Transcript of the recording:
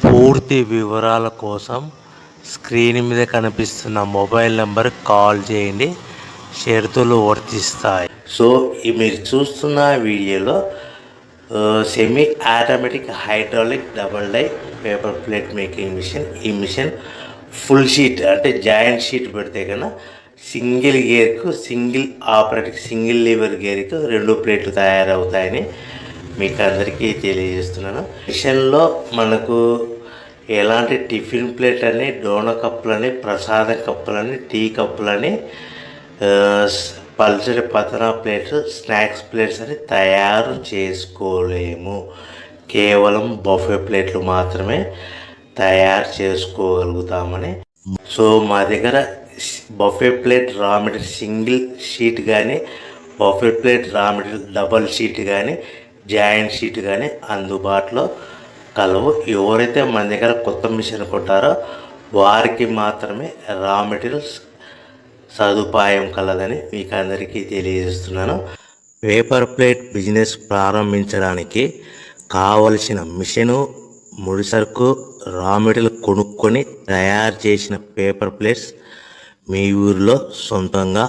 పూర్తి వివరాల కోసం స్క్రీన్ మీద కనిపిస్తున్న మొబైల్ నెంబర్ కాల్ చేయండి. షరతులు వర్తిస్తాయి. సో మీరు చూస్తున్న వీడియోలో semi automatic hydraulic double die paper plate making machine. ఈ మిషన్ ఫుల్ షీట్ అంటే జాయింట్ షీట్ పెడితే కన్నా సింగిల్ గేర్కు సింగిల్ ఆపరేటింగ్ సింగిల్ లీవర్ గేర్కు 2 ప్లేట్లు తయారవుతాయని మీకు అందరికీ తెలియజేస్తున్నాను. మిషన్లో మనకు ఎలాంటి టిఫిన్ ప్లేట్ అని, డోన కప్పులని, ప్రసాదం కప్పులని, టీ కప్పులని, పల్చడి పతన ప్లేట్స్, స్నాక్స్ ప్లేట్స్ అని తయారు చేసుకోలేము. కేవలం బఫే ప్లేట్లు మాత్రమే తయారు చేసుకోగలుగుతామని. సో మా దగ్గర buffet plate raw material single sheet కానీ, buffet plate raw material double sheet కానీ, జాయింట్ షీట్ కానీ అందుబాటులో కలవు. ఎవరైతే మన దగ్గర కొత్త మిషన్ కొంటారో వారికి మాత్రమే రా మెటీరియల్స్ సదుపాయం కలదని మీకు అందరికీ తెలియజేస్తున్నాను. పేపర్ ప్లేట్ బిజినెస్ ప్రారంభించడానికి కావలసిన మిషను, ముడిసరుకు, రా మెటీరియల్ కొనుక్కొని తయారు చేసిన పేపర్ ప్లేట్స్ మీ ఊరిలో సొంతంగా